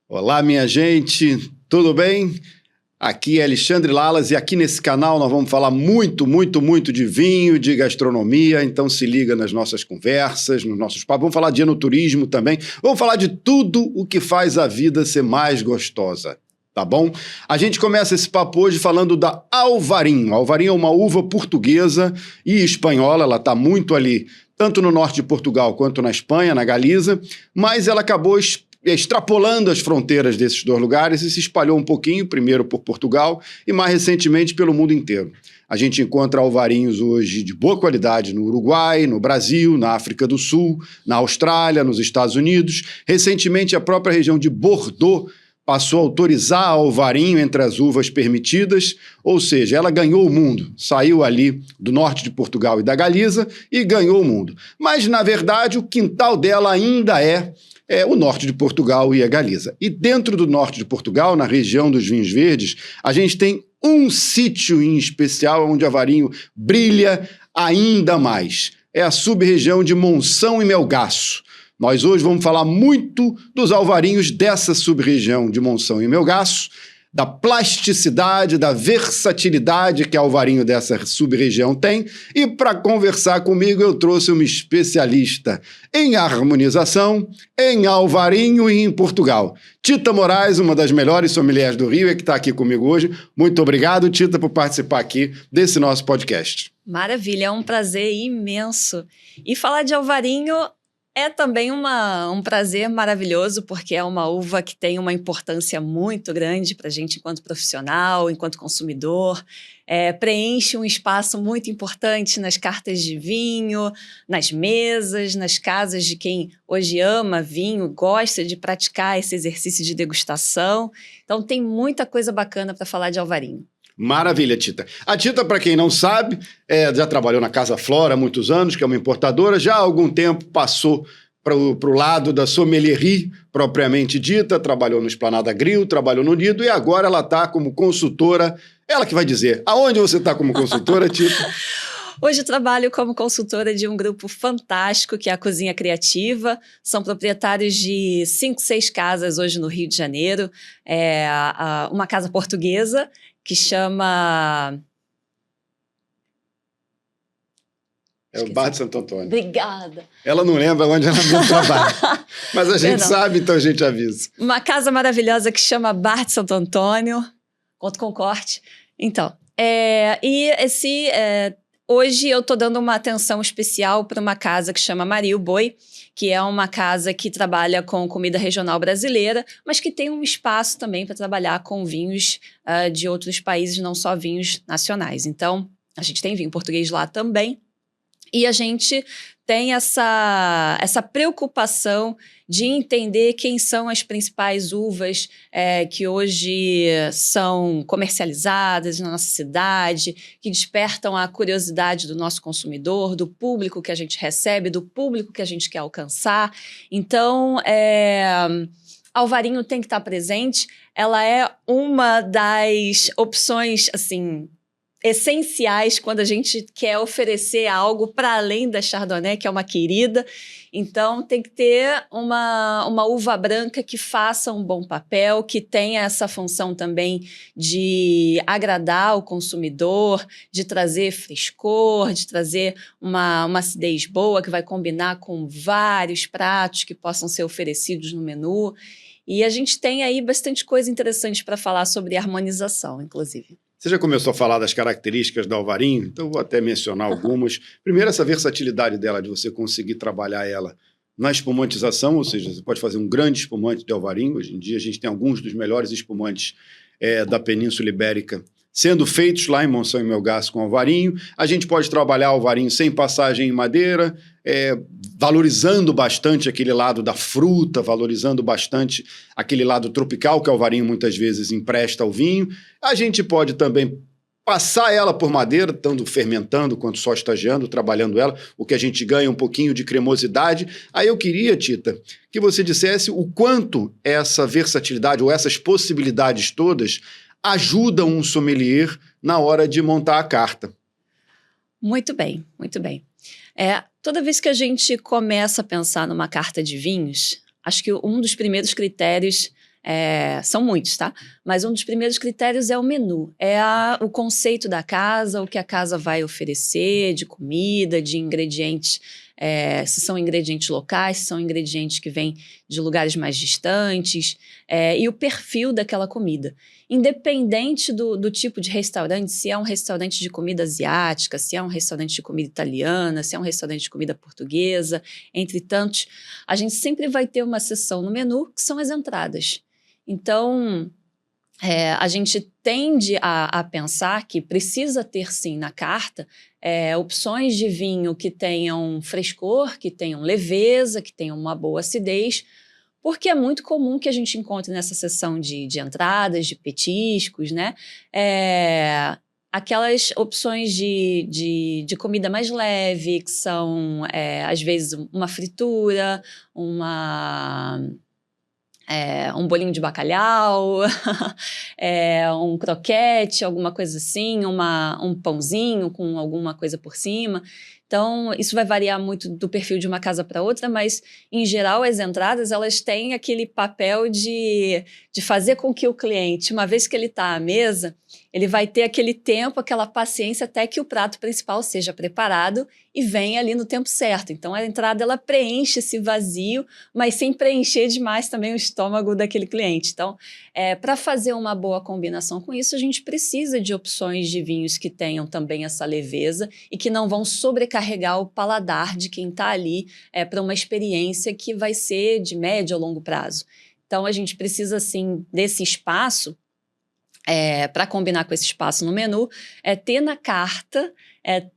Olá, minha gente, tudo bem? Aqui é Alexandre Lalas e aqui nesse canal nós vamos falar muito de vinho, de gastronomia, então se liga nas nossas conversas, nos nossos papos. Vamos falar de enoturismo também, vamos falar de tudo o que faz a vida ser mais gostosa, tá bom? A gente começa esse papo hoje falando da Alvarinho. A Alvarinho é uma uva portuguesa e espanhola, ela está muito ali, tanto no norte de Portugal quanto na Espanha, na Galiza, mas ela acabou extrapolando as fronteiras desses dois lugares e se espalhou um pouquinho, primeiro por Portugal e mais recentemente pelo mundo inteiro. A gente encontra alvarinhos hoje de boa qualidade no Uruguai, no Brasil, na África do Sul, na Austrália, nos Estados Unidos. Recentemente, a própria região de Bordeaux passou a autorizar alvarinho entre as uvas permitidas, ou seja, ela ganhou o mundo, saiu ali do norte de Portugal e da Galiza e ganhou o mundo. Mas, na verdade, o quintal dela ainda é o norte de Portugal e a Galiza. E dentro do norte de Portugal, na região dos vinhos verdes, a gente tem um sítio em especial onde o alvarinho brilha ainda mais. É a sub-região de Monção e Melgaço. Nós hoje vamos falar muito dos alvarinhos dessa sub-região de Monção e Melgaço, da plasticidade, da versatilidade que o alvarinho dessa sub-região tem. E para conversar comigo eu trouxe uma especialista em harmonização, em alvarinho e em Portugal. Tita Moraes, uma das melhores sommeliers do Rio, que está aqui comigo hoje. Muito obrigado, Tita, por participar aqui desse nosso podcast. Maravilha, é um prazer imenso. E falar de alvarinho é também um prazer maravilhoso, porque é uma uva que tem uma importância muito grande para a gente enquanto profissional, enquanto consumidor. Preenche um espaço muito importante nas cartas de vinho, nas mesas, nas casas de quem hoje ama vinho, gosta de praticar esse exercício de degustação. Então tem muita coisa bacana para falar de alvarinho. Maravilha, Tita. A Tita, para quem não sabe, já trabalhou na Casa Flora há muitos anos, que é uma importadora, já há algum tempo passou para o lado da sommelierie propriamente dita, trabalhou no Esplanada Grill, trabalhou no Nido e agora ela está como consultora. Ela que vai dizer, aonde você está como consultora, Tita? Hoje eu trabalho como consultora de um grupo fantástico, que é a Cozinha Criativa. São proprietários de 5, 6 casas hoje no Rio de Janeiro. Uma casa portuguesa que chama... É o Bar de Santo Antônio. Obrigada. Ela não lembra onde ela mesmo trabalha. Mas a gente sabe, então a gente avisa. Uma casa maravilhosa que chama Bar de Santo Antônio. Conto com corte. Então, hoje eu estou dando uma atenção especial para uma casa que chama Maria o Boi, que é uma casa que trabalha com comida regional brasileira, mas que tem um espaço também para trabalhar com vinhos de outros países, não só vinhos nacionais. Então, a gente tem vinho português lá também, e a gente tem essa preocupação de entender quem são as principais uvas que hoje são comercializadas na nossa cidade, que despertam a curiosidade do nosso consumidor, do público que a gente recebe, do público que a gente quer alcançar. Então, alvarinho tem que estar presente. Ela é uma das opções, assim, essenciais quando a gente quer oferecer algo para além da Chardonnay, que é uma querida. Então, tem que ter uma uva branca que faça um bom papel, que tenha essa função também de agradar o consumidor, de trazer frescor, de trazer uma acidez boa, que vai combinar com vários pratos que possam ser oferecidos no menu. E a gente tem aí bastante coisa interessante para falar sobre harmonização, inclusive. Você já começou a falar das características da alvarinho, então eu vou até mencionar algumas. Primeiro, essa versatilidade dela, de você conseguir trabalhar ela na espumantização, ou seja, você pode fazer um grande espumante de alvarinho. Hoje em dia a gente tem alguns dos melhores espumantes da Península Ibérica sendo feitos lá em Monção e Melgaço com alvarinho. A gente pode trabalhar alvarinho sem passagem em madeira, valorizando bastante aquele lado da fruta, valorizando bastante aquele lado tropical que o alvarinho muitas vezes empresta ao vinho. A gente pode também passar ela por madeira, tanto fermentando quanto só estagiando, trabalhando ela, o que a gente ganha um pouquinho de cremosidade. Aí eu queria, Tita, que você dissesse o quanto essa versatilidade ou essas possibilidades todas ajudam um sommelier na hora de montar a carta. Muito bem, muito bem. Toda vez que a gente começa a pensar numa carta de vinhos, acho que um dos primeiros critérios São muitos, tá? Mas um dos primeiros critérios é o menu, o conceito da casa, o que a casa vai oferecer de comida, de ingredientes, se são ingredientes locais, se são ingredientes que vêm de lugares mais distantes, e o perfil daquela comida. Independente do tipo de restaurante, se é um restaurante de comida asiática, se é um restaurante de comida italiana, se é um restaurante de comida portuguesa, entre tantos, a gente sempre vai ter uma seção no menu que são as entradas. Então, a gente tende a pensar que precisa ter, sim, na carta, opções de vinho que tenham frescor, que tenham leveza, que tenham uma boa acidez, porque é muito comum que a gente encontre nessa seção de entradas, de petiscos, né? Aquelas opções de comida mais leve, que são, às vezes, uma fritura, um bolinho de bacalhau, um croquete, alguma coisa assim, um pãozinho com alguma coisa por cima. Então, isso vai variar muito do perfil de uma casa para outra, mas, em geral, as entradas elas têm aquele papel de fazer com que o cliente, uma vez que ele está à mesa, ele vai ter aquele tempo, aquela paciência até que o prato principal seja preparado e venha ali no tempo certo. Então, a entrada ela preenche esse vazio, mas sem preencher demais também o estômago daquele cliente. Então, para fazer uma boa combinação com isso, a gente precisa de opções de vinhos que tenham também essa leveza e que não vão sobrecarregar o paladar de quem está ali para uma experiência que vai ser de médio a longo prazo. Então, a gente precisa, sim, desse espaço, para combinar com esse espaço no menu, ter na carta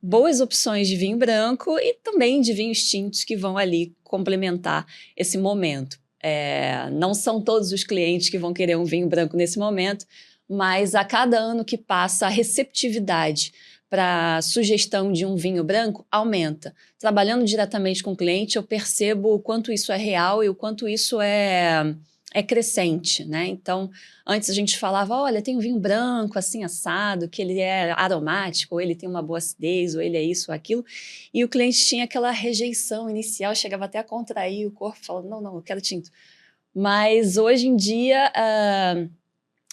boas opções de vinho branco e também de vinhos tintos que vão ali complementar esse momento. Não são todos os clientes que vão querer um vinho branco nesse momento, mas a cada ano que passa, a receptividade para a sugestão de um vinho branco aumenta. Trabalhando diretamente com o cliente, eu percebo o quanto isso é real e o quanto isso é crescente, né? Então, antes a gente falava, olha, tem um vinho branco assim assado, que ele é aromático, ou ele tem uma boa acidez, ou ele é isso ou aquilo, e o cliente tinha aquela rejeição inicial, chegava até a contrair o corpo, falando, não, eu quero tinto. Mas hoje em dia,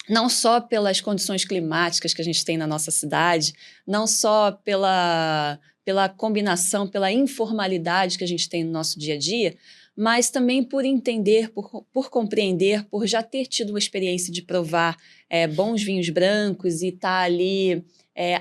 não só pelas condições climáticas que a gente tem na nossa cidade, não só pela combinação, pela informalidade que a gente tem no nosso dia a dia, mas também por entender, por compreender, por já ter tido uma experiência de provar bons vinhos brancos e estar ali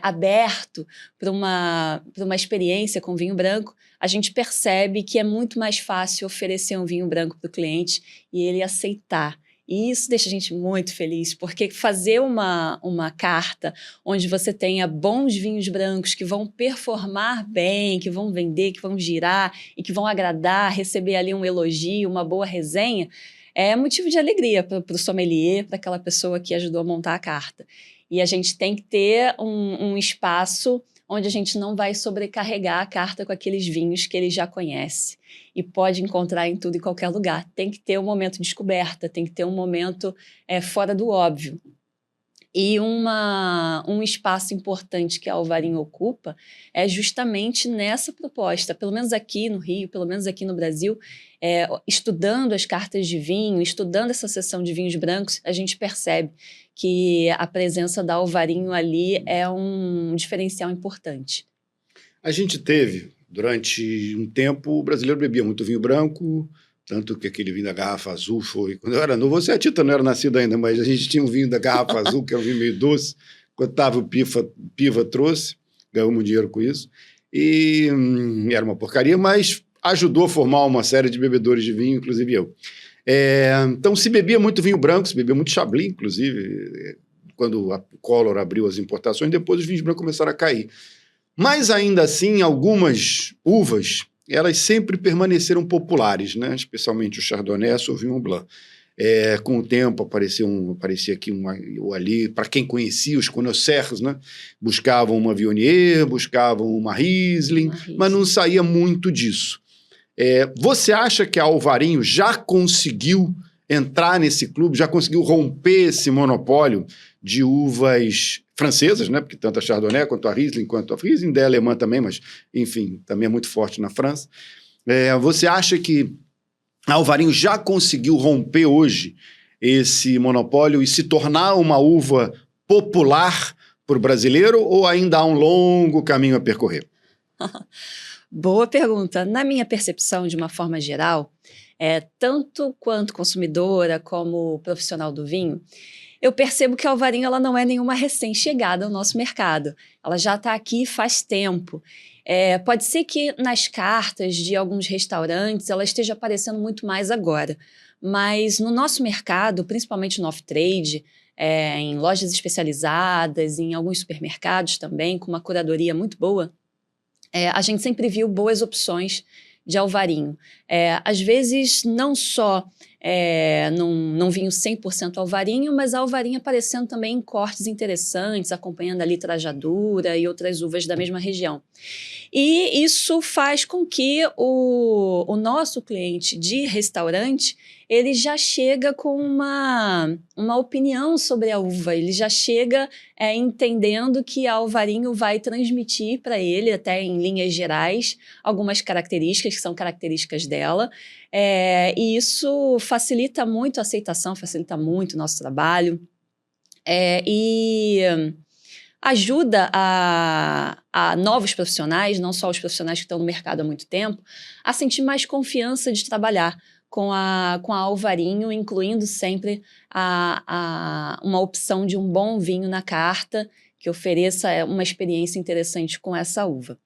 aberto para uma experiência com vinho branco, a gente percebe que é muito mais fácil oferecer um vinho branco para o cliente e ele aceitar. E isso deixa a gente muito feliz, porque fazer uma carta onde você tenha bons vinhos brancos que vão performar bem, que vão vender, que vão girar e que vão agradar, receber ali um elogio, uma boa resenha, é motivo de alegria para o sommelier, para aquela pessoa que ajudou a montar a carta. E a gente tem que ter um espaço onde a gente não vai sobrecarregar a carta com aqueles vinhos que ele já conhece e pode encontrar em tudo e qualquer lugar. Tem que ter um momento de descoberta, tem que ter um momento fora do óbvio. E um espaço importante que a Alvarinho ocupa é justamente nessa proposta, pelo menos aqui no Rio, pelo menos aqui no Brasil, estudando as cartas de vinho, estudando essa seção de vinhos brancos, a gente percebe que a presença da Alvarinho ali é um diferencial importante. A gente teve, durante um tempo, o brasileiro bebia muito vinho branco, tanto que aquele vinho da garrafa azul foi... Quando eu era novo, você, a Tita, não era nascida ainda, mas a gente tinha um vinho da garrafa azul, que era um vinho meio doce, que o Otávio Piva trouxe, ganhamos dinheiro com isso, e era uma porcaria, mas ajudou a formar uma série de bebedores de vinho, inclusive eu. Então, se bebia muito vinho branco, se bebia muito Chablis, inclusive, quando a Collor abriu as importações, depois os vinhos brancos começaram a cair. Mas, ainda assim, algumas uvas, elas sempre permaneceram populares, né? Especialmente o Chardonnay e o Sauvignon Blanc. Com o tempo, aparecia aqui ou ali, para quem conhecia os connoisseurs, né? Buscavam uma Viognier, buscavam uma Riesling, mas não saía muito disso. Você acha que a Alvarinho já conseguiu entrar nesse clube, já conseguiu romper esse monopólio de uvas francesas, né? Porque tanto a Chardonnay quanto a Riesling, é alemã também, mas, enfim, também é muito forte na França. Você acha que a Alvarinho já conseguiu romper hoje esse monopólio e se tornar uma uva popular para o brasileiro, ou ainda há um longo caminho a percorrer? Boa pergunta. Na minha percepção, de uma forma geral, tanto quanto consumidora como profissional do vinho, eu percebo que a Alvarinho ela não é nenhuma recém-chegada ao nosso mercado. Ela já está aqui faz tempo. Pode ser que nas cartas de alguns restaurantes ela esteja aparecendo muito mais agora, mas no nosso mercado, principalmente no off-trade, em lojas especializadas, em alguns supermercados também, com uma curadoria muito boa, a gente sempre viu boas opções de Alvarinho. Às vezes, não só num vinho 100% Alvarinho, mas a Alvarinho aparecendo também em cortes interessantes, acompanhando ali Trajadura e outras uvas da mesma região. E isso faz com que o nosso cliente de restaurante, ele já chega com uma opinião sobre a uva, ele já chega entendendo que a Alvarinho vai transmitir para ele, até em linhas gerais, algumas características que são características dela, e isso facilita muito a aceitação, facilita muito o nosso trabalho, e ajuda a novos profissionais, não só os profissionais que estão no mercado há muito tempo, a sentir mais confiança de trabalhar com a Alvarinho, incluindo sempre uma opção de um bom vinho na carta, que ofereça uma experiência interessante com essa uva.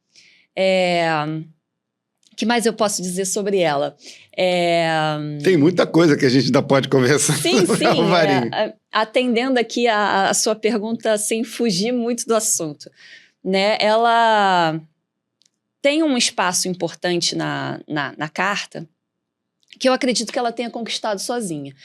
O que mais eu posso dizer sobre ela? Tem muita coisa que a gente ainda pode conversar sobre a Alvarinho. Atendendo aqui a sua pergunta sem fugir muito do assunto, né? Ela tem um espaço importante na carta, que eu acredito que ela tenha conquistado sozinha.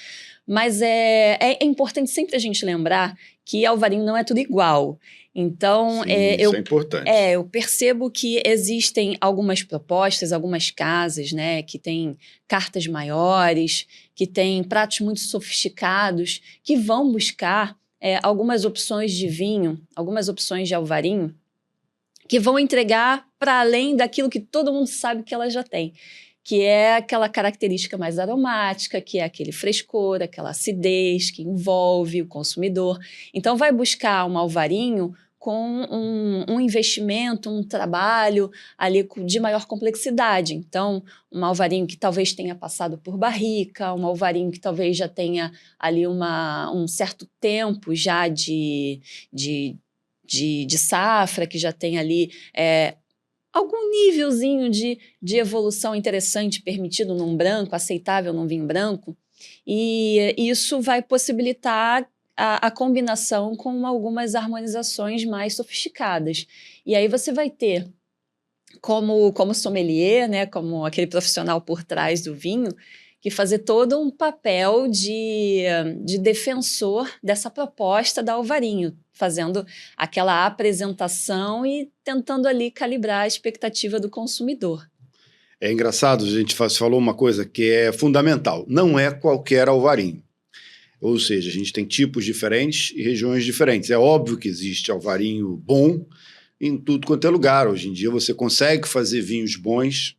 Mas é importante sempre a gente lembrar que Alvarinho não é tudo igual. Então, Sim, isso é importante. Eu percebo que existem algumas propostas, algumas casas, né, que têm cartas maiores, que têm pratos muito sofisticados, que vão buscar algumas opções de vinho, algumas opções de Alvarinho, que vão entregar para além daquilo que todo mundo sabe que ela já tem, que é aquela característica mais aromática, que é aquele frescor, aquela acidez que envolve o consumidor. Então, vai buscar um Alvarinho com um investimento, um trabalho ali de maior complexidade. Então, um Alvarinho que talvez tenha passado por barrica, um Alvarinho que talvez já tenha ali um certo tempo já de safra, que já tem ali algum nívelzinho de evolução interessante permitido num branco, aceitável num vinho branco, e isso vai possibilitar a combinação com algumas harmonizações mais sofisticadas. E aí você vai ter, como sommelier, né, como aquele profissional por trás do vinho, que fazer todo um papel de defensor dessa proposta da Alvarinho, fazendo aquela apresentação e tentando ali calibrar a expectativa do consumidor. É engraçado, a gente falou uma coisa que é fundamental, não é qualquer Alvarinho. Ou seja, a gente tem tipos diferentes e regiões diferentes. É óbvio que existe Alvarinho bom em tudo quanto é lugar. Hoje em dia você consegue fazer vinhos bons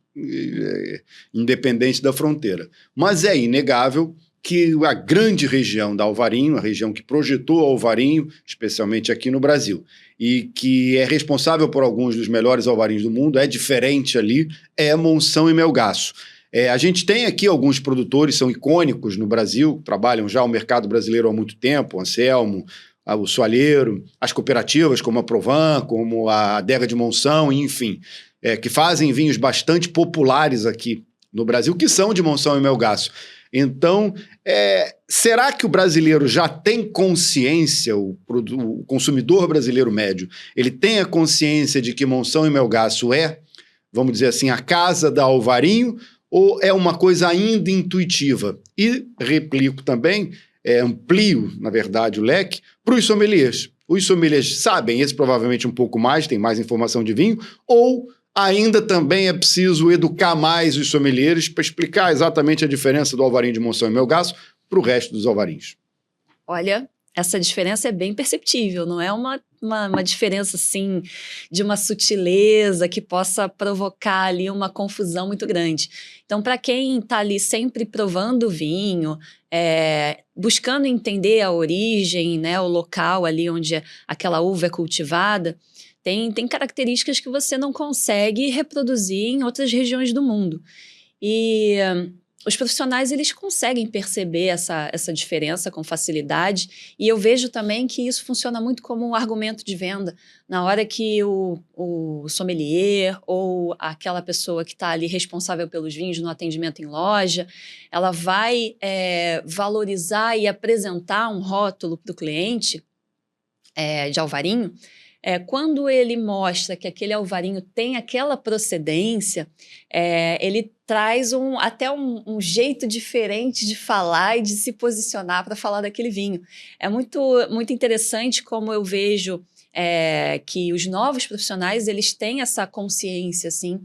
independente da fronteira. Mas é inegável que a grande região da Alvarinho, a região que projetou o Alvarinho, especialmente aqui no Brasil, e que é responsável por alguns dos melhores Alvarinhos do mundo, é diferente ali, é Monção e Melgaço. A gente tem aqui alguns produtores, são icônicos no Brasil, trabalham já o mercado brasileiro há muito tempo, o Anselmo, o Soalheiro, as cooperativas como a Provan, como a Adega de Monção, enfim, que fazem vinhos bastante populares aqui no Brasil, que são de Monção e Melgaço. Então, será que o brasileiro já tem consciência, o consumidor brasileiro médio, ele tem a consciência de que Monção e Melgaço vamos dizer assim, a casa da Alvarinho, ou é uma coisa ainda intuitiva? E replico também, amplio, na verdade, o leque para os sommeliers. Os sommeliers sabem, esse provavelmente um pouco mais, tem mais informação de vinho, ou ainda também é preciso educar mais os sommeliers para explicar exatamente a diferença do Alvarinho de Monção e Melgaço para o resto dos Alvarinhos? Olha, essa diferença é bem perceptível, não é uma diferença assim de uma sutileza que possa provocar ali uma confusão muito grande. Então, para quem está ali sempre provando o vinho, buscando entender a origem, né, o local ali onde aquela uva é cultivada, tem características que você não consegue reproduzir em outras regiões do mundo. E os profissionais, eles conseguem perceber essa diferença com facilidade, e eu vejo também que isso funciona muito como um argumento de venda. Na hora que o sommelier ou aquela pessoa que está ali responsável pelos vinhos no atendimento em loja, ela vai valorizar e apresentar um rótulo para o cliente de alvarinho. Quando ele mostra que aquele alvarinho tem aquela procedência, ele traz até um jeito diferente de falar e de se posicionar para falar daquele vinho. É muito, muito interessante como eu vejo que os novos profissionais, eles têm essa consciência assim,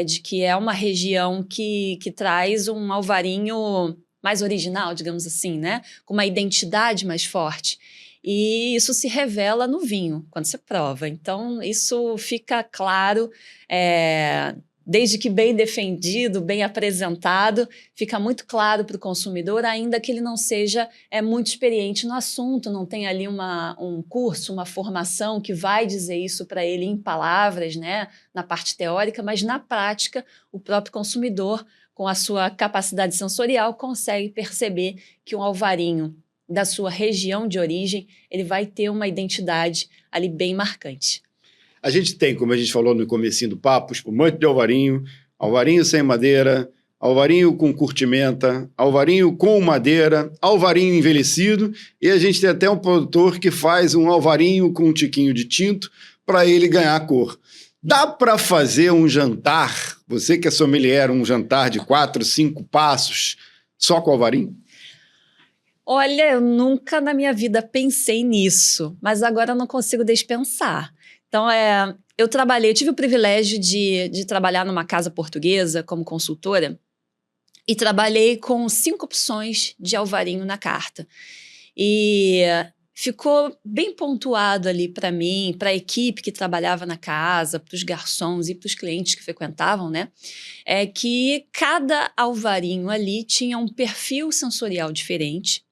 de que é uma região que traz um alvarinho mais original, digamos assim, né? Com uma identidade mais forte. E isso se revela no vinho, quando você prova. Então, isso fica claro, desde que bem defendido, bem apresentado, fica muito claro para o consumidor, ainda que ele não seja muito experiente no assunto, não tem ali um curso, uma formação que vai dizer isso para ele em palavras, né, na parte teórica, mas na prática, o próprio consumidor, com a sua capacidade sensorial, consegue perceber que um alvarinho da sua região de origem, ele vai ter uma identidade ali bem marcante. A gente tem, como a gente falou no comecinho do papo, espumante de alvarinho, alvarinho sem madeira, alvarinho com curtimenta, alvarinho com madeira, alvarinho envelhecido, e a gente tem até um produtor que faz um alvarinho com um tiquinho de tinto para ele ganhar cor. Dá para fazer um jantar, você que é sommelier, um jantar de 4, 5 passos, só com alvarinho? Olha, eu nunca na minha vida pensei nisso, mas agora eu não consigo dispensar. Então, eu tive o privilégio de trabalhar numa casa portuguesa como consultora e trabalhei com 5 opções de alvarinho na carta. E ficou bem pontuado ali para mim, para a equipe que trabalhava na casa, para os garçons e para os clientes que frequentavam, né? Que cada alvarinho ali tinha um perfil sensorial diferente,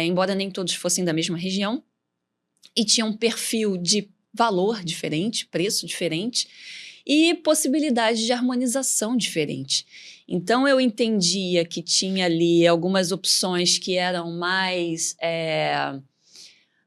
embora nem todos fossem da mesma região, e tinha um perfil de valor diferente, preço diferente e possibilidade de harmonização diferente. Então, eu entendia que tinha ali algumas opções que eram mais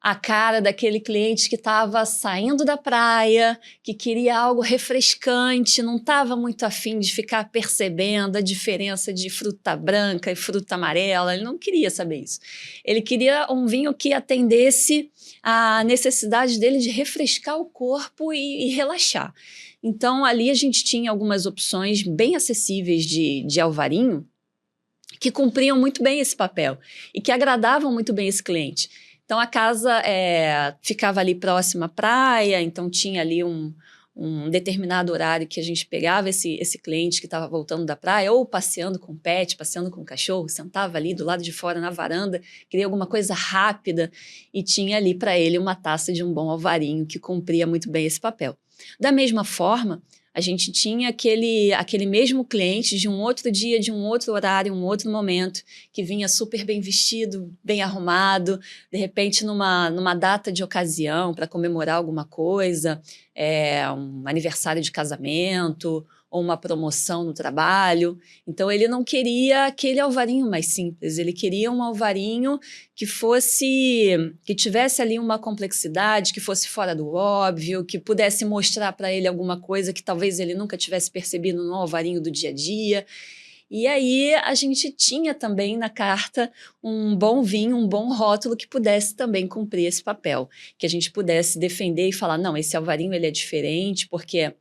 a cara daquele cliente que estava saindo da praia, que queria algo refrescante, não estava muito afim de ficar percebendo a diferença de fruta branca e fruta amarela, ele não queria saber isso. Ele queria um vinho que atendesse a necessidade dele de refrescar o corpo e relaxar. Então, ali a gente tinha algumas opções bem acessíveis de alvarinho que cumpriam muito bem esse papel e que agradavam muito bem esse cliente. Então, a casa ficava ali próxima à praia, então tinha ali um determinado horário que a gente pegava esse cliente que estava voltando da praia, ou passeando com o pet, passeando com o cachorro, sentava ali do lado de fora na varanda, queria alguma coisa rápida e tinha ali para ele uma taça de um bom alvarinho que cumpria muito bem esse papel. Da mesma forma, a gente tinha aquele mesmo cliente de um outro dia, de um outro horário, um outro momento, que vinha super bem vestido, bem arrumado, de repente numa data de ocasião para comemorar alguma coisa, um aniversário de casamento ou uma promoção no trabalho. Então, ele não queria aquele alvarinho mais simples, ele queria um alvarinho que tivesse ali uma complexidade, que fosse fora do óbvio, que pudesse mostrar para ele alguma coisa que talvez ele nunca tivesse percebido no alvarinho do dia a dia. E aí a gente tinha também na carta um bom vinho, um bom rótulo que pudesse também cumprir esse papel, que a gente pudesse defender e falar, não, esse alvarinho ele é diferente porque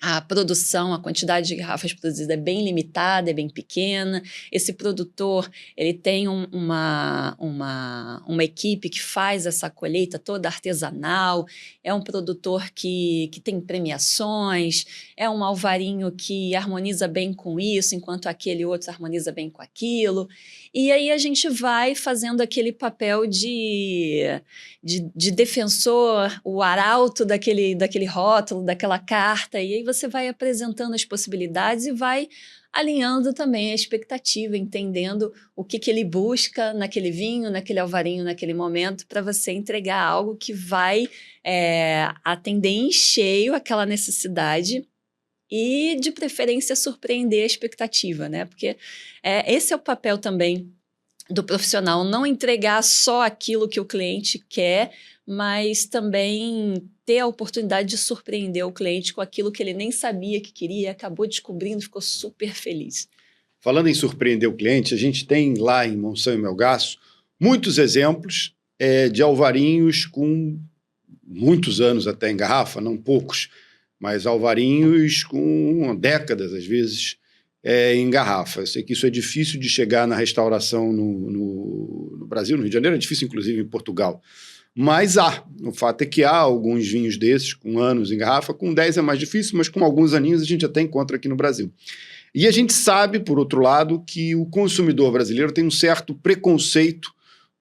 A produção, a quantidade de garrafas produzidas é bem limitada, é bem pequena. Esse produtor, ele tem uma equipe que faz essa colheita toda artesanal, é um produtor que tem premiações, é um alvarinho que harmoniza bem com isso, enquanto aquele outro harmoniza bem com aquilo. E aí a gente vai fazendo aquele papel de defensor, o arauto daquele rótulo, daquela carta, e aí você vai apresentando as possibilidades e vai alinhando também a expectativa, entendendo o que ele busca naquele vinho, naquele alvarinho, naquele momento, para você entregar algo que vai atender em cheio aquela necessidade e, de preferência, surpreender a expectativa, né? Porque esse é o papel também do profissional, não entregar só aquilo que o cliente quer, mas também ter a oportunidade de surpreender o cliente com aquilo que ele nem sabia que queria, acabou descobrindo, ficou super feliz. Falando em surpreender o cliente, a gente tem lá em Monção e Melgaço muitos exemplos de alvarinhos com muitos anos até em garrafa, não poucos, mas alvarinhos com décadas, às vezes, em garrafa. Eu sei que isso é difícil de chegar na restauração no Brasil, no Rio de Janeiro, é difícil, inclusive, em Portugal. Mas o fato é que há alguns vinhos desses, com anos em garrafa, com 10 é mais difícil, mas com alguns aninhos a gente até encontra aqui no Brasil. E a gente sabe, por outro lado, que o consumidor brasileiro tem um certo preconceito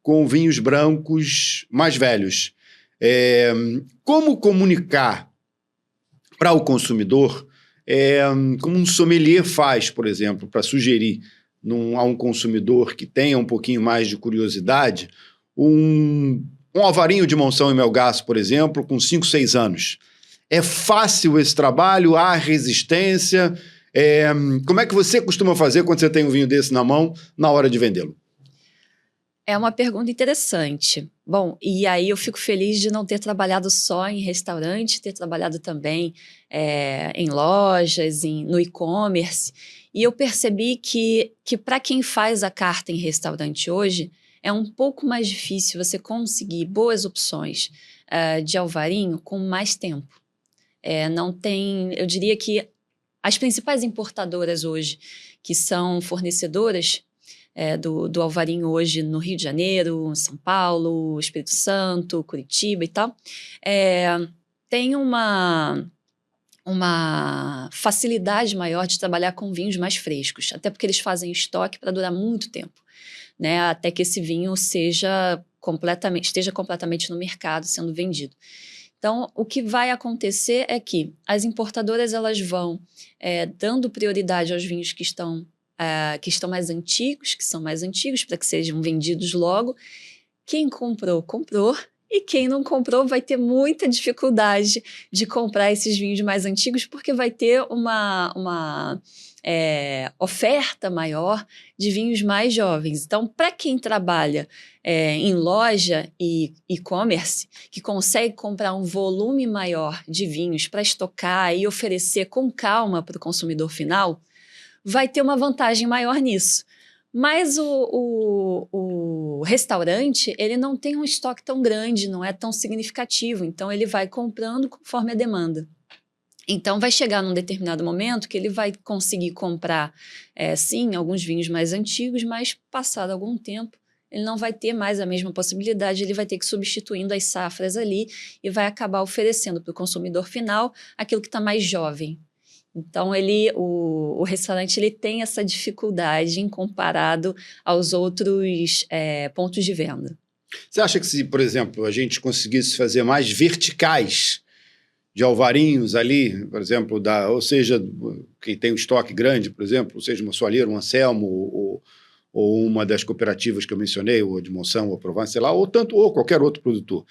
com vinhos brancos mais velhos. Como comunicar para o consumidor, como um sommelier faz, por exemplo, para sugerir a um consumidor que tenha um pouquinho mais de curiosidade, um alvarinho de Monção e Melgaço, por exemplo, com 5, 6 anos. É fácil esse trabalho? Há resistência? Como é que você costuma fazer quando você tem um vinho desse na mão, na hora de vendê-lo? É uma pergunta interessante. Bom, e aí eu fico feliz de não ter trabalhado só em restaurante, ter trabalhado também em lojas, no e-commerce. E eu percebi que para quem faz a carta em restaurante hoje, é um pouco mais difícil você conseguir boas opções de alvarinho com mais tempo. Não tem, eu diria que as principais importadoras hoje, que são fornecedoras do alvarinho hoje no Rio de Janeiro, São Paulo, Espírito Santo, Curitiba e tal, tem uma facilidade maior de trabalhar com vinhos mais frescos, até porque eles fazem estoque para durar muito tempo, né, até que esse vinho esteja completamente no mercado sendo vendido. Então, o que vai acontecer é que as importadoras elas vão dando prioridade aos vinhos que estão mais antigos, que são mais antigos, para que sejam vendidos logo. Quem comprou, comprou. E quem não comprou vai ter muita dificuldade de comprar esses vinhos mais antigos, porque vai ter uma oferta maior de vinhos mais jovens. Então, para quem trabalha em loja e e-commerce, que consegue comprar um volume maior de vinhos para estocar e oferecer com calma para o consumidor final, vai ter uma vantagem maior nisso. Mas o restaurante, ele não tem um estoque tão grande, não é tão significativo, então ele vai comprando conforme a demanda. Então vai chegar num determinado momento que ele vai conseguir comprar, sim, alguns vinhos mais antigos, mas passado algum tempo, ele não vai ter mais a mesma possibilidade, ele vai ter que ir substituindo as safras ali e vai acabar oferecendo para o consumidor final aquilo que está mais jovem. Então, o restaurante ele tem essa dificuldade em comparado aos outros pontos de venda. Você acha que se, por exemplo, a gente conseguisse fazer mais verticais de alvarinhos ali, por exemplo, ou seja, quem tem um estoque grande, por exemplo, ou seja, uma Soalheiro, um Anselmo, ou uma das cooperativas que eu mencionei, ou de Monção, ou Provence, sei lá, ou qualquer outro produtor.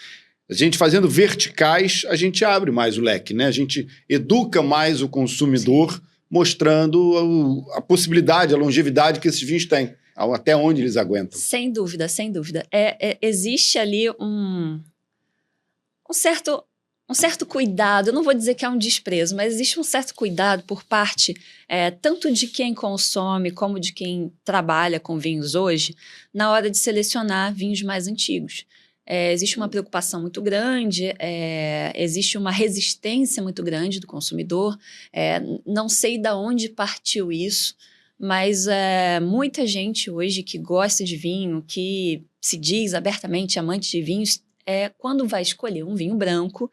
A gente fazendo verticais, a gente abre mais o leque, né? A gente educa mais o consumidor, mostrando a possibilidade, a longevidade que esses vinhos têm, até onde eles aguentam. Sem dúvida, sem dúvida. Existe ali um certo cuidado, eu não vou dizer que é um desprezo, mas existe um certo cuidado por parte tanto de quem consome como de quem trabalha com vinhos hoje, na hora de selecionar vinhos mais antigos. existe uma preocupação muito grande, existe uma resistência muito grande do consumidor. Não sei de onde partiu isso, mas muita gente hoje que gosta de vinho, que se diz abertamente amante de vinhos, quando vai escolher um vinho branco,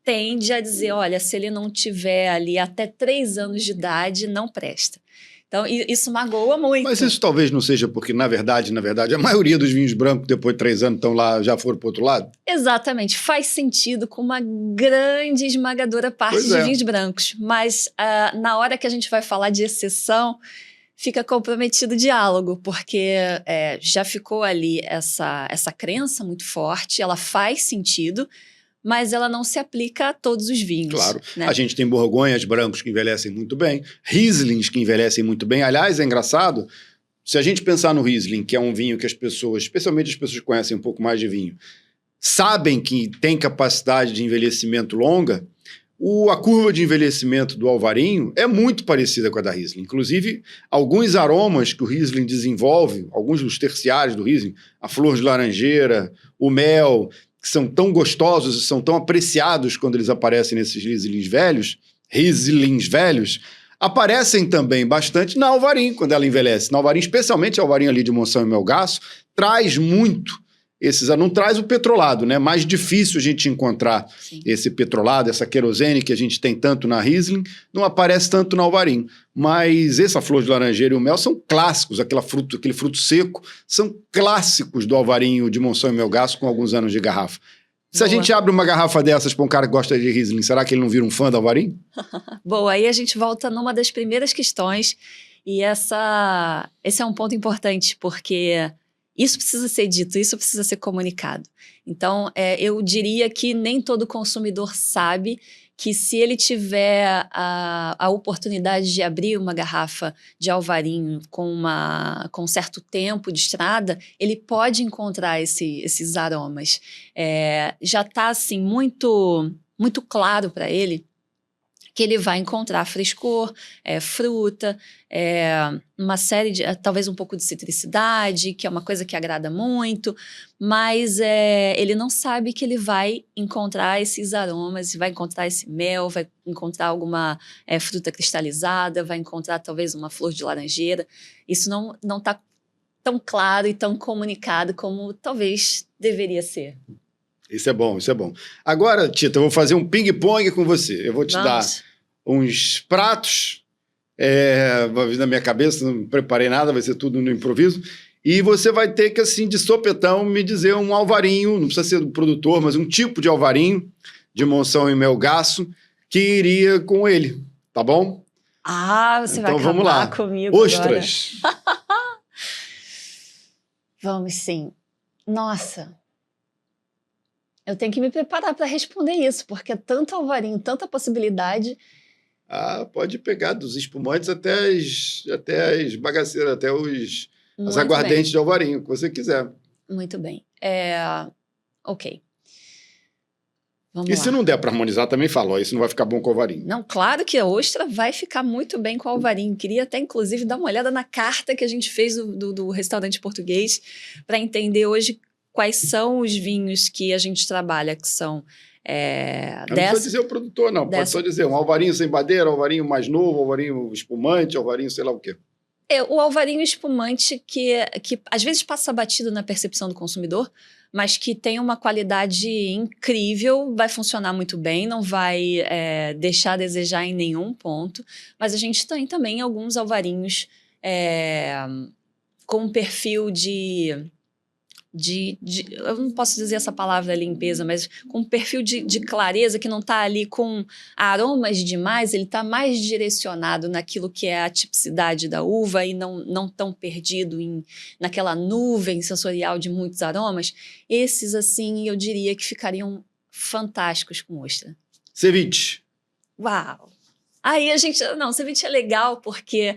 tende a dizer, olha, se ele não tiver ali até 3 anos de idade, não presta. Então, isso magoa muito. Mas isso talvez não seja porque, na verdade, a maioria dos vinhos brancos, depois de 3 anos, estão lá, já foram para o outro lado? Exatamente. Faz sentido com uma grande, esmagadora parte de vinhos brancos. Mas na hora que a gente vai falar de exceção, fica comprometido o diálogo, porque já ficou ali essa crença muito forte, ela faz sentido, mas ela não se aplica a todos os vinhos. Claro. Né? A gente tem borgonhas brancos que envelhecem muito bem, Rieslings que envelhecem muito bem. Aliás, é engraçado, se a gente pensar no Riesling, que é um vinho que as pessoas, especialmente as pessoas que conhecem um pouco mais de vinho, sabem que tem capacidade de envelhecimento longa, a curva de envelhecimento do Alvarinho é muito parecida com a da Riesling. Inclusive, alguns aromas que o Riesling desenvolve, alguns dos terciários do Riesling, a flor de laranjeira, o mel, que são tão gostosos e são tão apreciados quando eles aparecem nesses Rieslings velhos, aparecem também bastante na Alvarinho, quando ela envelhece. Na Alvarinho, especialmente a Alvarinho ali de Monção e Melgaço, traz muito não traz o petrolado, né? Mais difícil a gente encontrar esse petrolado, essa querosene que a gente tem tanto na Riesling, não aparece tanto na Alvarinho. Mas essa flor de laranjeira e o mel são clássicos, aquele fruto seco, são clássicos do Alvarinho de Monção e Melgaço com alguns anos de garrafa. Se a gente abre uma garrafa dessas para um cara que gosta de Riesling, será que ele não vira um fã do Alvarinho? Boa, aí a gente volta numa das primeiras questões, e esse é um ponto importante, porque isso precisa ser dito, isso precisa ser comunicado. Então, eu diria que nem todo consumidor sabe que se ele tiver a oportunidade de abrir uma garrafa de Alvarinho com um certo tempo de estrada, ele pode encontrar esses aromas. Já está assim, muito, muito claro para ele que ele vai encontrar frescor, fruta, uma série de, talvez um pouco de citricidade, que é uma coisa que agrada muito, mas ele não sabe que ele vai encontrar esses aromas, vai encontrar esse mel, vai encontrar alguma fruta cristalizada, vai encontrar talvez uma flor de laranjeira. Isso não está tão claro e tão comunicado como talvez deveria ser. Isso é bom, isso é bom. Agora, Tita, eu vou fazer um ping-pong com você. Eu vou te dar uns pratos, na minha cabeça, não preparei nada, vai ser tudo no improviso, e você vai ter que, assim, de sopetão, me dizer um Alvarinho, não precisa ser do produtor, mas um tipo de Alvarinho, de Monção e Melgaço, que iria com ele, tá bom? Você então, vai acabar comigo Ostras. Vamos sim. Nossa... Eu tenho que me preparar para responder isso, porque é tanto Alvarinho, tanta possibilidade. Pode pegar dos espumantes até as bagaceiras, até as aguardentes de Alvarinho, o que você quiser. Muito bem. Ok. Vamos lá. E se não der para harmonizar, também fala, isso não vai ficar bom com o Alvarinho. Não, claro que a ostra vai ficar muito bem com o Alvarinho. Queria até, inclusive, dar uma olhada na carta que a gente fez do restaurante português para entender hoje quais são os vinhos que a gente trabalha, que são... não precisa dizer o produtor, não. Pode só dizer um Alvarinho sem madeira, Alvarinho mais novo, Alvarinho espumante, Alvarinho sei lá o quê. O Alvarinho espumante que às vezes passa batido na percepção do consumidor, mas que tem uma qualidade incrível, vai funcionar muito bem, não vai deixar a desejar em nenhum ponto. Mas a gente tem também alguns Alvarinhos com um perfil eu não posso dizer essa palavra limpeza, mas com um perfil de clareza que não está ali com aromas demais, ele está mais direcionado naquilo que é a tipicidade da uva e não tão perdido naquela nuvem sensorial de muitos aromas. Esses, assim, eu diria que ficariam fantásticos com ostra. Ceviche. Uau! Aí ceviche é legal porque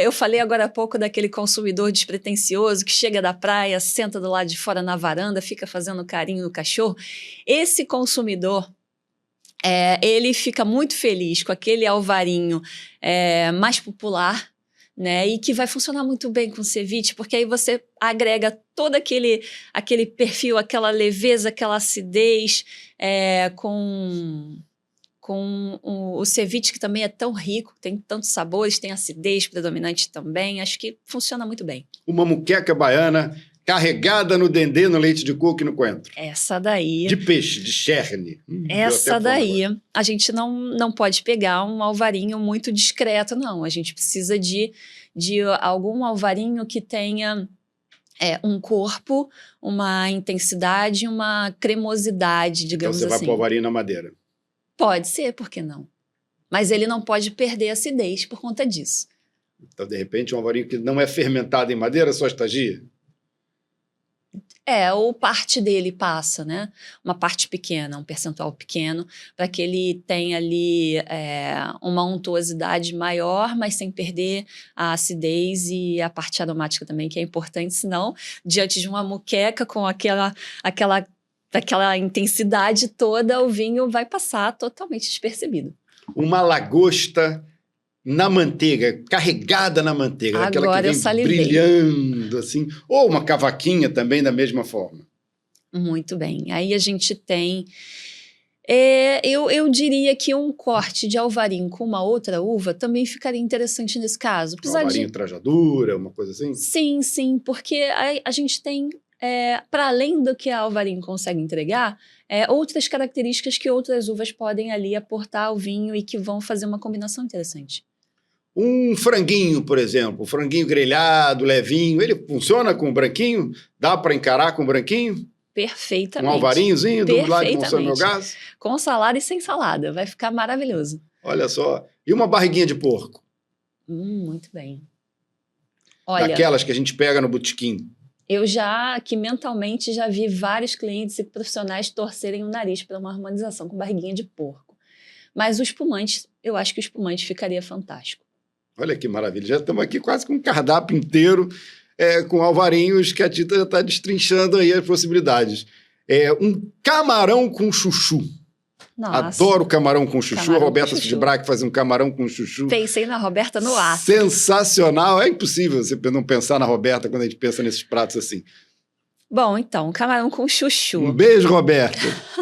eu falei agora há pouco daquele consumidor despretensioso que chega da praia, senta do lado de fora na varanda, fica fazendo carinho no cachorro. Esse consumidor, ele fica muito feliz com aquele Alvarinho mais popular, né? E que vai funcionar muito bem com ceviche, porque aí você agrega todo aquele perfil, aquela leveza, aquela acidez, com o ceviche, que também é tão rico, tem tantos sabores, tem acidez predominante também. Acho que funciona muito bem. Uma moqueca baiana carregada no dendê, no leite de coco e no coentro. Essa daí... De peixe, de cherne. Essa daí, a gente não pode pegar um alvarinho muito discreto, não. A gente precisa de algum alvarinho que tenha um corpo, uma intensidade, uma cremosidade, digamos assim. Então você vai pôr alvarinho na madeira. Pode ser, por que não? Mas ele não pode perder a acidez por conta disso. Então, de repente, um alvarinho que não é fermentado em madeira, só estagia? Ou parte dele passa, né? Uma parte pequena, um percentual pequeno, para que ele tenha ali uma untuosidade maior, mas sem perder a acidez e a parte aromática também, que é importante, senão, diante de uma moqueca com aquela intensidade toda, o vinho vai passar totalmente despercebido. Uma lagosta na manteiga, carregada na manteiga, aquela que vem brilhando, assim, ou uma cavaquinha também da mesma forma. Muito bem. Aí a gente tem... eu diria que um corte de alvarinho com uma outra uva também ficaria interessante nesse caso. Um alvarinho trajadura, uma coisa assim? Sim, porque a gente tem, para além do que a alvarinho consegue entregar, outras características que outras uvas podem ali aportar ao vinho e que vão fazer uma combinação interessante. Um franguinho, por exemplo, um franguinho grelhado, levinho, ele funciona com o branquinho? Dá para encarar com o branquinho? Perfeitamente. Um alvarinhozinho do lado de Monsanto Meu Gás? Com salada e sem salada, vai ficar maravilhoso. Olha só. E uma barriguinha de porco? Muito bem. Olha, daquelas que a gente pega no botequim. Eu aqui mentalmente, já vi vários clientes e profissionais torcerem o nariz para uma harmonização com barriguinha de porco. Mas o espumante, eu acho que o espumante ficaria fantástico. Olha que maravilha, já estamos aqui quase com um cardápio inteiro, com alvarinhos que a Tita já está destrinchando aí as possibilidades. Um camarão com chuchu. Nossa. Adoro camarão com chuchu. Camarão a Roberta com chuchu. Sudbrack faz um camarão com chuchu. Pensei na Roberta no ar. Sensacional. É impossível você não pensar na Roberta quando a gente pensa nesses pratos assim. Bom, então, camarão com chuchu. Um beijo, Roberta.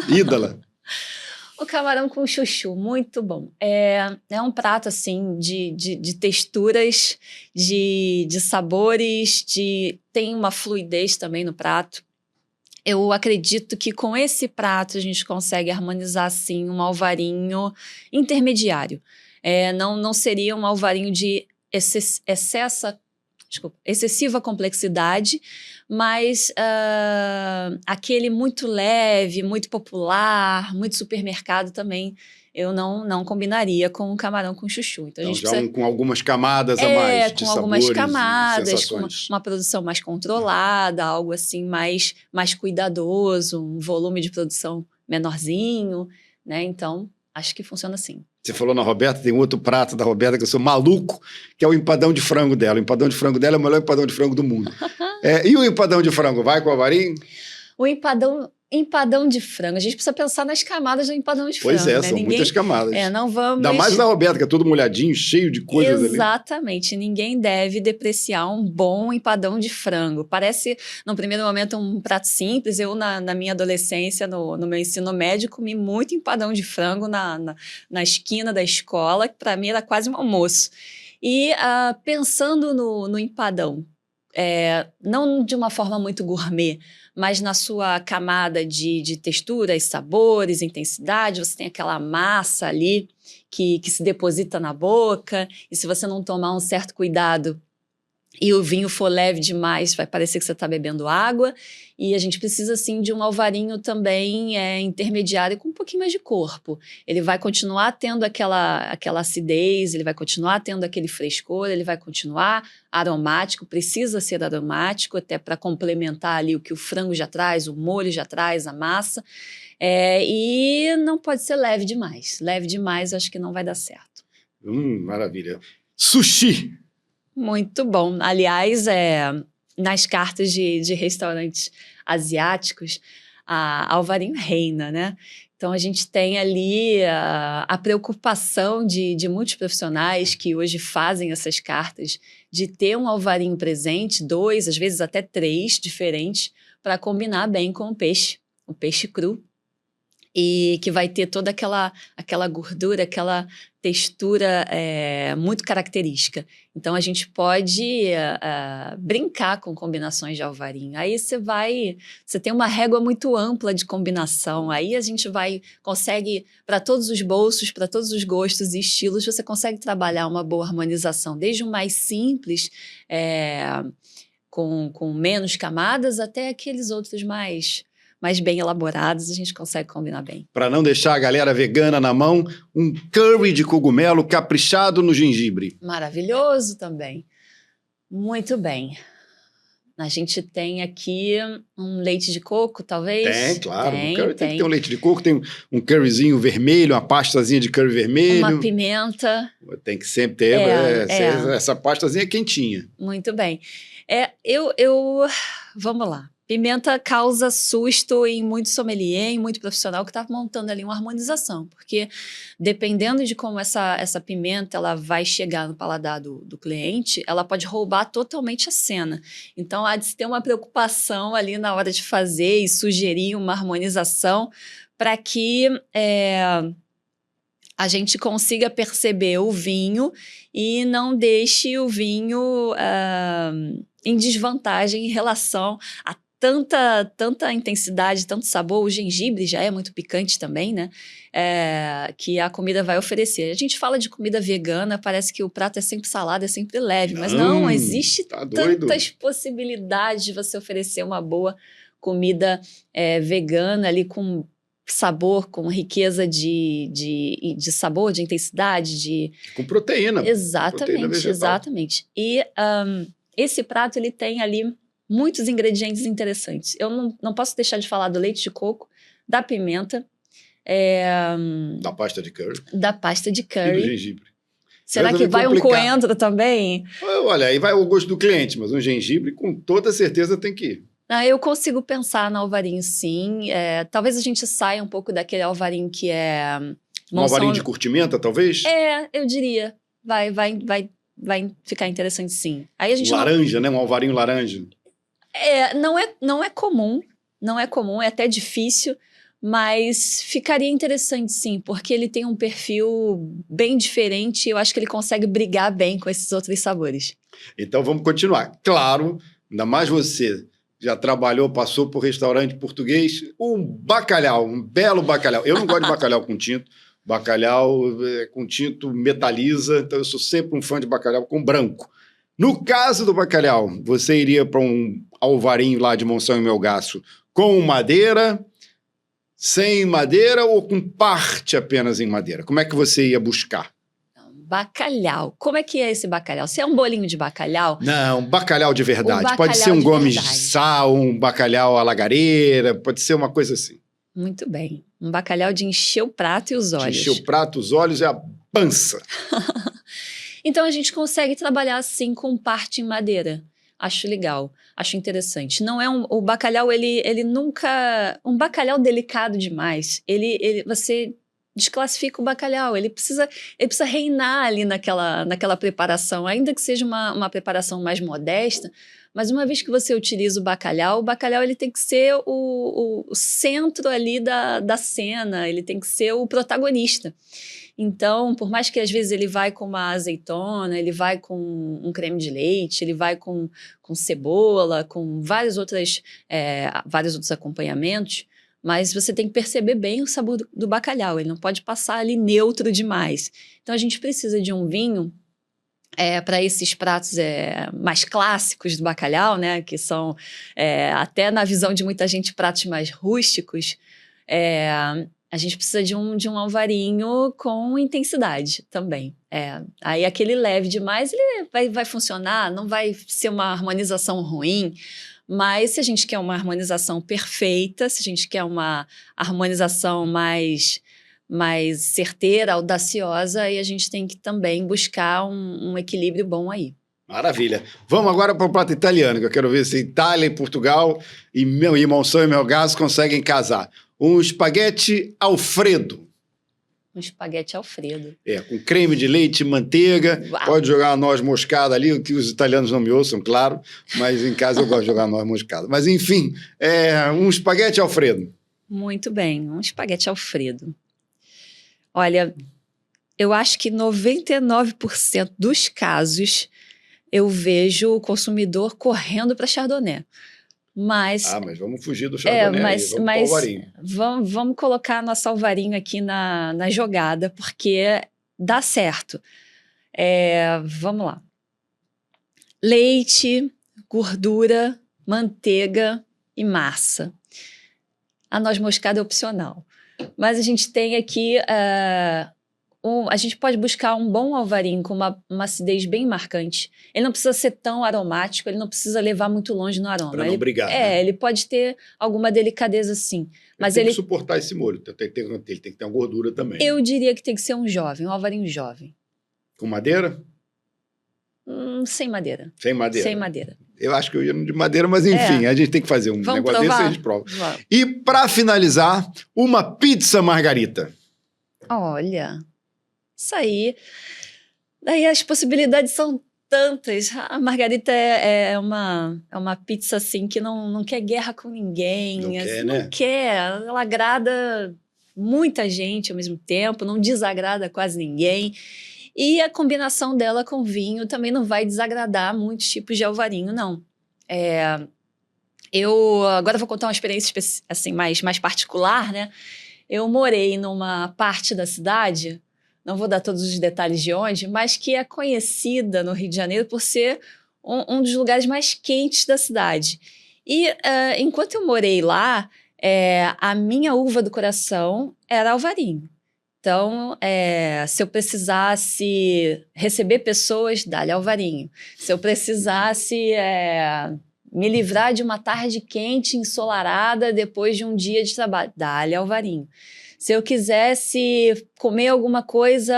Ídola. O camarão com chuchu, muito bom. É um prato, assim, de texturas, de sabores, tem uma fluidez também no prato. Eu acredito que com esse prato a gente consegue harmonizar, assim, um alvarinho intermediário. Não seria um alvarinho de excessiva complexidade, mas aquele muito leve, muito popular, muito supermercado também, eu não combinaria com o camarão com chuchu. Então, a gente precisa... com algumas camadas a mais de com algumas sabores camadas, e com sensações. uma produção mais controlada, algo assim mais cuidadoso, um volume de produção menorzinho, né? Então, acho que funciona assim. Você falou na Roberta, tem outro prato da Roberta que eu sou maluco, que é o empadão de frango dela. O empadão de frango dela é o melhor empadão de frango do mundo. E o empadão de frango, vai com o alvarinho? O empadão de frango, a gente precisa pensar nas camadas do empadão de frango. Pois é, são muitas camadas. Não vamos... Ainda mais da Roberta, que é todo molhadinho, cheio de coisas ali. Exatamente, ninguém deve depreciar um bom empadão de frango. Parece, no primeiro momento, um prato simples. Eu, na minha adolescência, no meu ensino médio, comi muito empadão de frango na esquina da escola, que para mim era quase um almoço. E pensando no empadão, não de uma forma muito gourmet, mas na sua camada de texturas, sabores, intensidade, você tem aquela massa ali que se deposita na boca, e se você não tomar um certo cuidado e o vinho for leve demais, vai parecer que você está bebendo água, e a gente precisa, sim, de um alvarinho também intermediário com um pouquinho mais de corpo. Ele vai continuar tendo aquela acidez, ele vai continuar tendo aquele frescor, ele vai continuar aromático, precisa ser aromático, até para complementar ali o que o frango já traz, o molho já traz, a massa, e não pode ser leve demais. Leve demais, acho que não vai dar certo. Maravilha. Sushi! Muito bom. Aliás, nas cartas de restaurantes asiáticos, a alvarinho reina, né? Então, a gente tem ali a preocupação de muitos profissionais que hoje fazem essas cartas de ter um alvarinho presente, 2, às vezes até 3 diferentes, para combinar bem com o peixe cru, e que vai ter toda aquela gordura, aquela textura muito característica. Então, a gente pode brincar com combinações de alvarinho. Aí você tem uma régua muito ampla de combinação. Aí a gente consegue, para todos os bolsos, para todos os gostos e estilos, você consegue trabalhar uma boa harmonização, desde o mais simples, com menos camadas, até aqueles outros mais bem elaborados, a gente consegue combinar bem. Para não deixar a galera vegana na mão, um curry de cogumelo caprichado no gengibre. Maravilhoso também. Muito bem. A gente tem aqui um leite de coco, talvez? Tem, claro. Tem que ter um leite de coco, tem um curryzinho vermelho, uma pastazinha de curry vermelho. Uma pimenta. Tem que sempre ter. Essa pastazinha é quentinha. Muito bem. Vamos lá. Pimenta causa susto em muito sommelier, em muito profissional que está montando ali uma harmonização, porque dependendo de como essa pimenta ela vai chegar no paladar do cliente, ela pode roubar totalmente a cena. Então, há de se ter uma preocupação ali na hora de fazer e sugerir uma harmonização para que a gente consiga perceber o vinho e não deixe o vinho em desvantagem em relação a tanta intensidade, tanto sabor. O gengibre já é muito picante também, né? Que a comida vai oferecer. A gente fala de comida vegana, parece que o prato é sempre salado, é sempre leve, mas não, existe tantas possibilidades de você oferecer uma boa comida vegana ali com sabor, com riqueza de sabor, de intensidade, com proteína. Exatamente, exatamente. E esse prato, ele tem ali muitos ingredientes interessantes. Eu não posso deixar de falar do leite de coco, da pimenta, da pasta de curry. Da pasta de curry. E do gengibre. Será que vai um coentro também? Olha, aí vai o gosto do cliente, mas um gengibre com toda certeza tem que ir. Eu consigo pensar no alvarinho, sim. Talvez a gente saia um pouco daquele alvarinho que é... Um alvarinho de curtimenta, talvez? Eu diria. Vai ficar interessante, sim. Aí a gente laranja, né? Um alvarinho laranja. Não é comum, é até difícil, mas ficaria interessante, sim, porque ele tem um perfil bem diferente e eu acho que ele consegue brigar bem com esses outros sabores. Então vamos continuar. Claro, ainda mais você já trabalhou, passou por restaurante português, um bacalhau, um belo bacalhau. Eu não gosto de bacalhau com tinto. Bacalhau com tinto metaliza, então eu sou sempre um fã de bacalhau com branco. No caso do bacalhau, você iria para um alvarinho lá de Monção e Melgaço com madeira, sem madeira ou com parte apenas em madeira? Como é que você ia buscar? Bacalhau. Como é que é esse bacalhau? Se é um bolinho de bacalhau... Não, um bacalhau de verdade. Pode ser um Gomes de sal, um bacalhau à lagareira, pode ser uma coisa assim. Muito bem. Um bacalhau de encher o prato e os olhos. De encher o prato, os olhos e a pança. Então, a gente consegue trabalhar assim com parte em madeira. Acho legal, acho interessante. Não é o bacalhau, ele nunca... Um bacalhau delicado demais, você desclassifica o bacalhau. Ele precisa reinar ali naquela preparação, ainda que seja uma preparação mais modesta, mas uma vez que você utiliza o bacalhau ele tem que ser o centro ali da cena, ele tem que ser o protagonista. Então, por mais que às vezes ele vai com uma azeitona, ele vai com um creme de leite, ele vai com cebola, com vários outros acompanhamentos, mas você tem que perceber bem o sabor do bacalhau, ele não pode passar ali neutro demais. Então, a gente precisa de um vinho para esses pratos mais clássicos do bacalhau, né, que são, até na visão de muita gente, pratos mais rústicos. A gente precisa de um alvarinho com intensidade também. Aí aquele leve demais, ele vai funcionar, não vai ser uma harmonização ruim, mas se a gente quer uma harmonização perfeita, se a gente quer uma harmonização mais certeira, audaciosa, aí a gente tem que também buscar um equilíbrio bom aí. Maravilha. Vamos agora para o prato italiano, que eu quero ver se Itália e Portugal e Monção e Melgaço conseguem casar. Um espaguete Alfredo. Um espaguete Alfredo. Com creme de leite, manteiga. Uau. Pode jogar a noz moscada ali, que os italianos não me ouçam, claro. Mas em casa eu gosto de jogar noz moscada. Mas enfim, um espaguete Alfredo. Muito bem, um espaguete Alfredo. Olha, eu acho que 99% dos casos eu vejo o consumidor correndo para Chardonnay. Mas vamos fugir do Chardonnay, vamos pro Alvarinho. Vamos colocar nosso Alvarinho aqui na jogada, porque dá certo. Vamos lá. Leite, gordura, manteiga e massa. A noz moscada é opcional. Mas a gente tem aqui... a gente pode buscar um bom alvarinho com uma acidez bem marcante. Ele não precisa ser tão aromático, ele não precisa levar muito longe no aroma. Para não brigar. Né? Ele pode ter alguma delicadeza, sim. Mas ele tem que suportar esse molho, ele tem que ter uma gordura também. Eu diria que tem que ser um alvarinho jovem. Com madeira? Sem madeira. Sem madeira? Sem madeira. Eu acho que eu ia de madeira, mas enfim, a gente tem que fazer um negócio desse e a gente prova. Vamos. E para finalizar, uma pizza margarita. Olha... Isso aí. Daí as possibilidades são tantas. A margarita é uma pizza assim que não quer guerra com ninguém. Não quer, assim, né? Não quer. Ela agrada muita gente ao mesmo tempo, não desagrada quase ninguém. E a combinação dela com vinho também não vai desagradar muitos tipos de alvarinho, não. Eu agora vou contar uma experiência assim, mais particular, né? Eu morei numa parte da cidade... Não vou dar todos os detalhes de onde, mas que é conhecida no Rio de Janeiro por ser um dos lugares mais quentes da cidade. E enquanto eu morei lá, a minha uva do coração era alvarinho. Então, se eu precisasse receber pessoas, dá-lhe alvarinho. Se eu precisasse me livrar de uma tarde quente, ensolarada, depois de um dia de trabalho, dá-lhe alvarinho. Se eu quisesse comer alguma coisa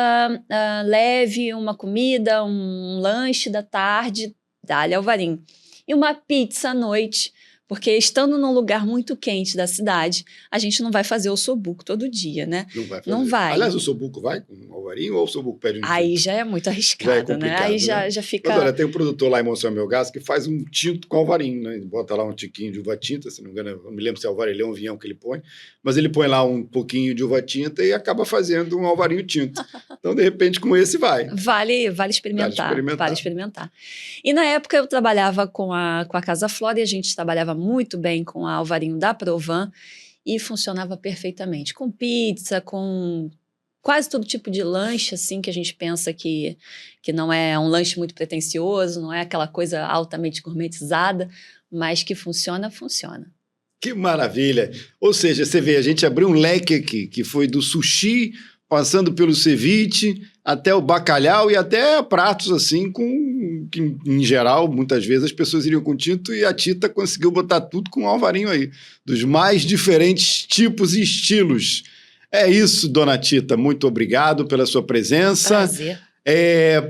leve, uma comida, um lanche da tarde, dá-lhe alvarinho. E uma pizza à noite, porque estando num lugar muito quente da cidade, a gente não vai fazer o sobuco todo dia, né? Não vai fazer. Não vai. Aliás, o sobuco vai com alvarinho ou o sobuco pede um Aí tinto? já é muito arriscado, né? Aí já fica... Mas, olha, tem um produtor lá em Monsenhor Melgaço que faz um tinto com alvarinho, né? Ele bota lá um tiquinho de uva tinta, se não me engano, não me lembro se é alvarilhão ou vinhão que ele põe, mas ele põe lá um pouquinho de uva tinta e acaba fazendo um alvarinho tinto. Então, de repente, com esse vai. Vale experimentar. Vale experimentar. E na época eu trabalhava com a Casa Flora e a gente trabalhava muito bem com a alvarinho da Provan e funcionava perfeitamente. Com pizza, com quase todo tipo de lanche, assim, que a gente pensa que não é um lanche muito pretensioso, não é aquela coisa altamente gourmetizada, mas que funciona. Que maravilha! Ou seja, você vê, a gente abriu um leque aqui, que foi do sushi, passando pelo ceviche, até o bacalhau e até pratos assim, que em geral, muitas vezes as pessoas iriam com tinto e a Tita conseguiu botar tudo com um alvarinho aí, dos mais diferentes tipos e estilos. É isso, dona Tita, muito obrigado pela sua presença. Prazer.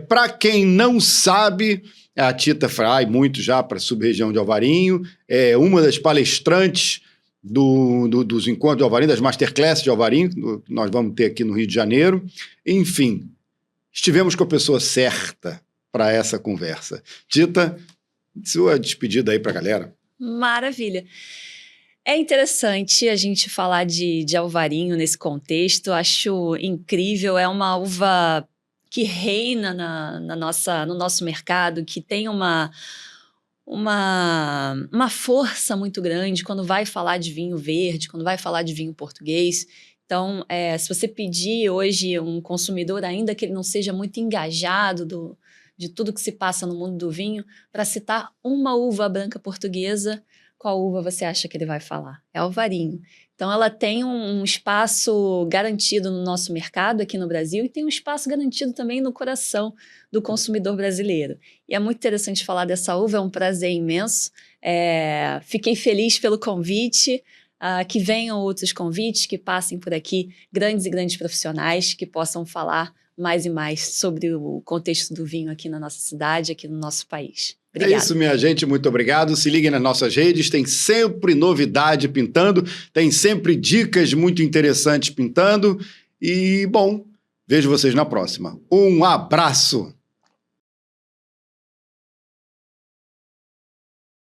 Para quem não sabe, a Tita vai muito já para a sub-região de Alvarinho, é uma das palestrantes dos encontros de Alvarinho, das masterclasses de Alvarinho, nós vamos ter aqui no Rio de Janeiro. Enfim, estivemos com a pessoa certa para essa conversa. Tita, sua despedida aí para a galera. Maravilha. É interessante a gente falar de alvarinho nesse contexto, acho incrível, é uma uva que reina no nosso mercado, que tem uma força muito grande quando vai falar de vinho verde, quando vai falar de vinho português. Então, se você pedir hoje um consumidor, ainda que ele não seja muito engajado de tudo que se passa no mundo do vinho, para citar uma uva branca portuguesa, qual uva você acha que ele vai falar? É alvarinho. Então, ela tem um espaço garantido no nosso mercado aqui no Brasil e tem um espaço garantido também no coração do consumidor brasileiro. E é muito interessante falar dessa uva, é um prazer imenso. Fiquei feliz pelo convite, que venham outros convites, que passem por aqui grandes e grandes profissionais que possam falar mais e mais sobre o contexto do vinho aqui na nossa cidade, aqui no nosso país. Obrigada. É isso, minha gente, muito obrigado. Se liguem nas nossas redes, tem sempre novidade pintando, tem sempre dicas muito interessantes pintando E, bom, vejo vocês na próxima. Um abraço!